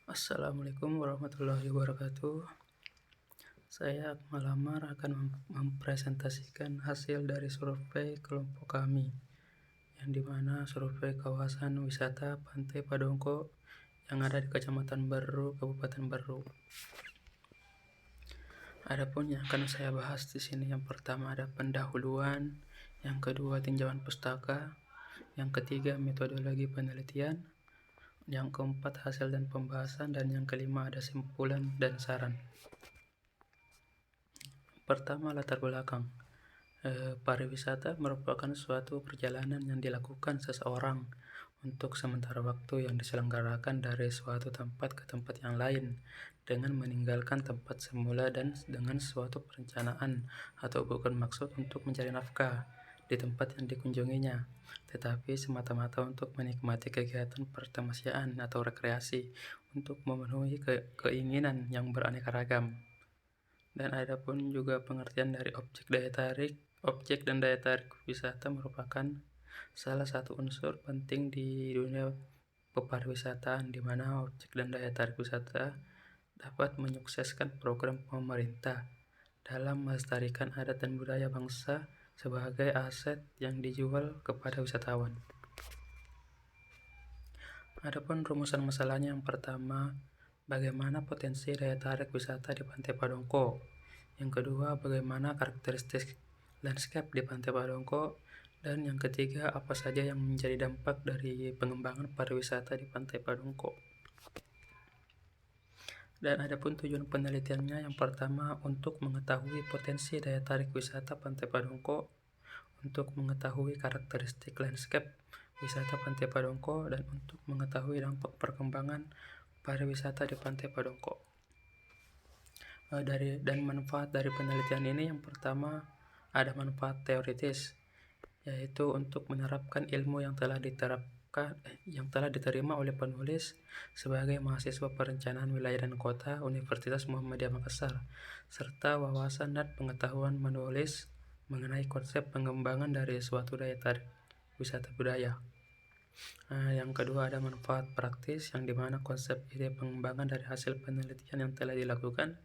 Assalamualaikum warahmatullahi wabarakatuh. Saya Akmal Amar akan mempresentasikan hasil dari survei kelompok kami, yang dimana survei kawasan wisata Pantai Padongko yang ada di Kecamatan Baru, Kabupaten Baru. Adapun yang akan saya bahas di sini, yang pertama ada pendahuluan, yang kedua tinjauan pustaka, yang ketiga metodologi penelitian, yang keempat hasil dan pembahasan, dan yang kelima ada simpulan dan saran. Pertama, latar belakang. Pariwisata merupakan suatu perjalanan yang dilakukan seseorang untuk sementara waktu yang diselenggarakan dari suatu tempat ke tempat yang lain dengan meninggalkan tempat semula dan dengan suatu perencanaan atau bukan maksud untuk mencari nafkah di tempat yang dikunjunginya, tetapi semata-mata untuk menikmati kegiatan pertamasiaan atau rekreasi untuk memenuhi keinginan yang beraneka ragam. Dan ada pun juga pengertian dari objek daya tarik. Objek dan daya tarik wisata merupakan salah satu unsur penting di dunia pepariwisataan, di mana objek dan daya tarik wisata dapat menyukseskan program pemerintah dalam melestarikan adat dan budaya bangsa sebagai aset yang dijual kepada wisatawan. Adapun rumusan masalahnya, yang pertama, bagaimana potensi daya tarik wisata di Pantai Padongko. Yang kedua, bagaimana karakteristik landscape di Pantai Padongko. Dan yang ketiga, apa saja yang menjadi dampak dari pengembangan pariwisata di Pantai Padongko. Dan adapun tujuan penelitiannya, yang pertama, untuk mengetahui potensi daya tarik wisata Pantai Padongko, untuk mengetahui karakteristik landscape wisata Pantai Padongko, dan untuk mengetahui dampak perkembangan pariwisata di Pantai Padongko. Dan manfaat dari penelitian ini, yang pertama ada manfaat teoritis, yaitu untuk menerapkan ilmu yang telah diterima oleh penulis sebagai mahasiswa perencanaan wilayah dan kota Universitas Muhammadiyah Makassar, serta wawasan dan pengetahuan menulis mengenai konsep pengembangan dari suatu daya tarik wisata budaya. Yang kedua ada manfaat praktis, yang dimana konsep ide pengembangan dari hasil penelitian yang telah dilakukan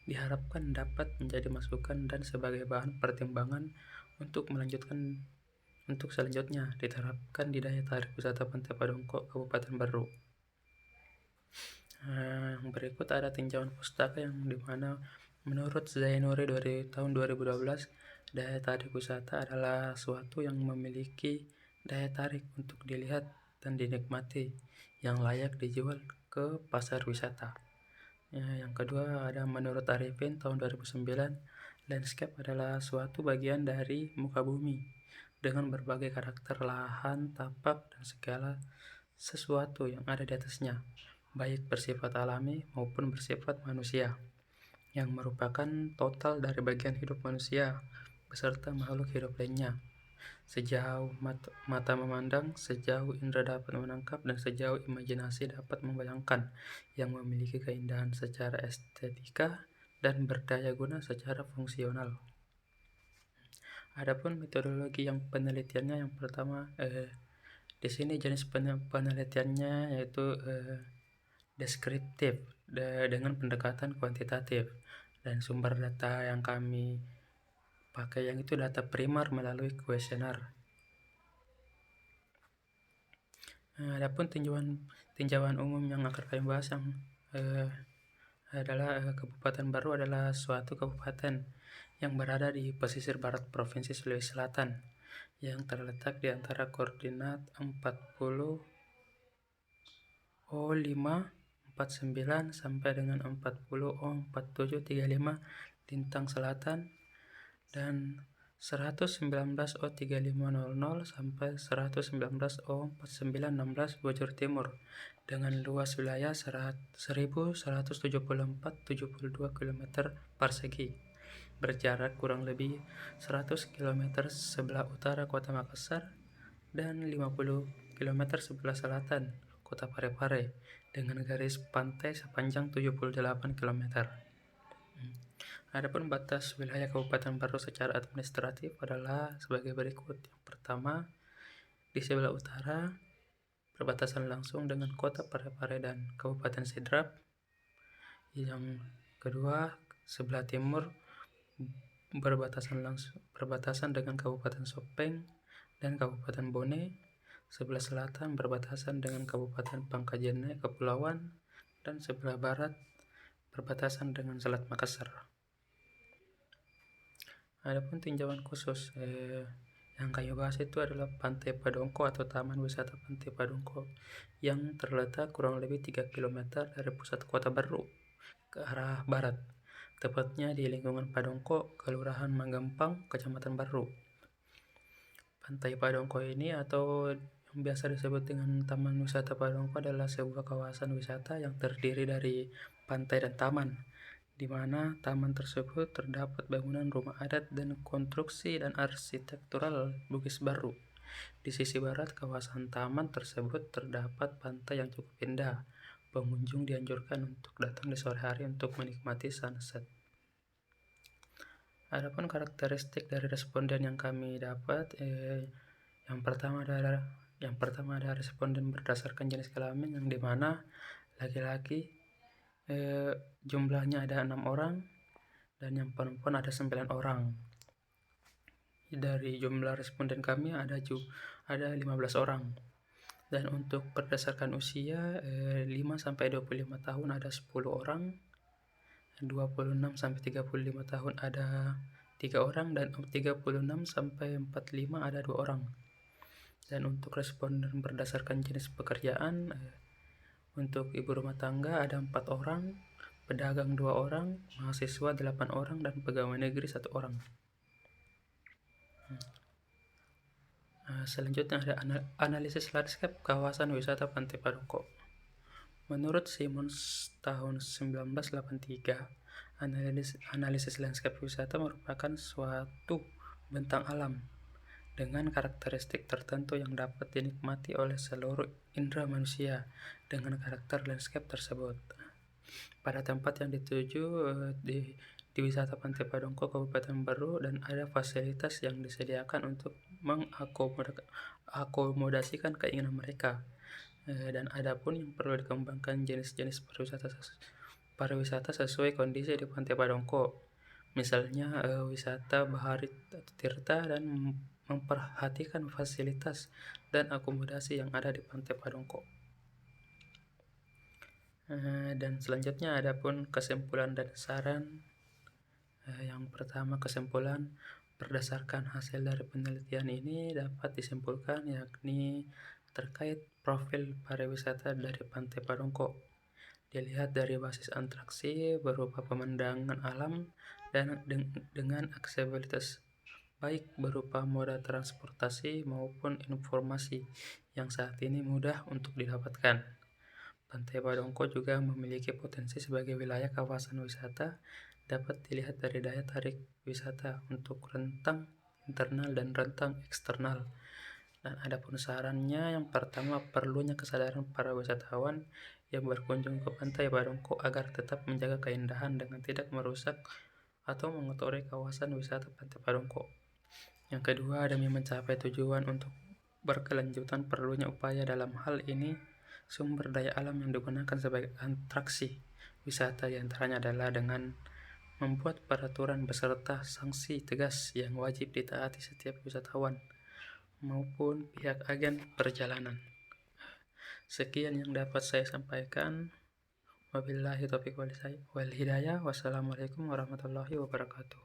diharapkan dapat menjadi masukan dan sebagai bahan pertimbangan untuk selanjutnya diterapkan di daya tarik wisata Pantai Padongko, Kabupaten Baru. Yang berikut ada tinjauan pustaka, yang dimana menurut Zainuri dari tahun 2012, daya tarik wisata adalah suatu yang memiliki daya tarik untuk dilihat dan dinikmati yang layak dijual ke pasar wisata. Yang kedua ada menurut Arifin tahun 2009, landscape adalah suatu bagian dari muka bumi dengan berbagai karakter lahan, tapak, dan segala sesuatu yang ada di atasnya, baik bersifat alami maupun bersifat manusia, yang merupakan total dari bagian hidup manusia beserta makhluk hidup lainnya, sejauh mata memandang, sejauh indera dapat menangkap, dan sejauh imajinasi dapat membayangkan, yang memiliki keindahan secara estetika dan berdaya guna secara fungsional. Adapun metodologi yang penelitiannya, yang pertama, di sini jenis penelitiannya yaitu deskriptif dengan pendekatan kuantitatif, dan sumber data yang kami pakai yang itu data primer melalui kuesioner. Adapun tinjauan umum yang akan kami bahas, yang adalah Kabupaten Baru adalah suatu kabupaten yang berada di pesisir barat Provinsi Sulawesi Selatan, yang terletak di antara koordinat 40.05.49 sampai dengan 40.4735 lintang selatan, dan 119.3500 sampai 119.4916 bujur timur, dengan luas wilayah 1174,72 km persegi, berjarak kurang lebih 100 km sebelah utara kota Makassar dan 50 km sebelah selatan kota Parepare, dengan garis pantai sepanjang 78 km. Adapun batas wilayah Kabupaten Baru secara administratif adalah sebagai berikut. Yang pertama, di sebelah utara berbatasan langsung dengan kota Parepare dan Kabupaten Sidrap. Yang kedua, sebelah timur berbatasan dengan Kabupaten Sopeng dan Kabupaten Bone. Sebelah selatan berbatasan dengan Kabupaten Pangkajene Kepulauan, dan sebelah barat berbatasan dengan Selat Makassar. Adapun tinjauan khusus yang kami bahas itu adalah Pantai Padongko atau Taman Wisata Pantai Padongko yang terletak kurang lebih 3 km dari pusat kota Baru ke arah barat, tepatnya di lingkungan Padongko, Kelurahan Manggempang, Kecamatan Baru. Pantai Padongko ini atau yang biasa disebut dengan Taman Wisata Padongko adalah sebuah kawasan wisata yang terdiri dari pantai dan taman, di mana taman tersebut terdapat bangunan rumah adat dan konstruksi dan arsitektural Bugis Baru. Di sisi barat kawasan taman tersebut terdapat pantai yang cukup indah. Pengunjung dianjurkan untuk datang di sore hari untuk menikmati sunset. Adapun karakteristik dari responden yang kami dapat, yang pertama ada responden berdasarkan jenis kelamin, yang dimana laki-laki jumlahnya ada 6 orang dan yang perempuan ada 9 orang. Dari jumlah responden kami ada 15 orang. Dan untuk berdasarkan usia 5 sampai 25 tahun ada 10 orang, 26 sampai 35 tahun ada 3 orang, dan 36 sampai 45 ada 2 orang. Dan untuk responden berdasarkan jenis pekerjaan, untuk ibu rumah tangga ada 4 orang, pedagang 2 orang, mahasiswa 8 orang, dan pegawai negeri 1 orang. Selanjutnya ada analisis landscape kawasan wisata Pantai Padongko. Menurut Simmons tahun 1983, analisis landscape wisata merupakan suatu bentang alam dengan karakteristik tertentu yang dapat dinikmati oleh seluruh indera manusia dengan karakter landscape tersebut. Pada tempat yang dituju di wisata Pantai Padongko Kabupaten Baru, dan ada fasilitas yang disediakan untuk mengakomodasikan keinginan mereka. Dan ada pun yang perlu dikembangkan jenis-jenis pariwisata sesuai kondisi di Pantai Padongko. Misalnya wisata bahari tirta dan memperhatikan fasilitas dan akomodasi yang ada di Pantai Padongko. Dan selanjutnya ada pun kesimpulan dan saran. Yang pertama, kesimpulan berdasarkan hasil dari penelitian ini dapat disimpulkan yakni terkait profil pariwisata dari Pantai Padongko. Dilihat dari basis atraksi berupa pemandangan alam dan dengan aksesibilitas baik berupa moda transportasi maupun informasi yang saat ini mudah untuk didapatkan. Pantai Padongko juga memiliki potensi sebagai wilayah kawasan wisata, dapat dilihat dari daya tarik wisata untuk rentang internal dan rentang eksternal. Dan ada pun sarannya, yang pertama perlunya kesadaran para wisatawan yang berkunjung ke Pantai Padongko agar tetap menjaga keindahan dengan tidak merusak atau mengotori kawasan wisata Pantai Padongko. Yang kedua, demi mencapai tujuan untuk berkelanjutan perlunya upaya dalam hal ini sumber daya alam yang digunakan sebagai atraksi wisata, diantaranya adalah dengan membuat peraturan beserta sanksi tegas yang wajib ditaati setiap wisatawan maupun pihak agen perjalanan. Sekian yang dapat saya sampaikan. Wabillahi taufiq wal hidayah. Wassalamualaikum warahmatullahi wabarakatuh.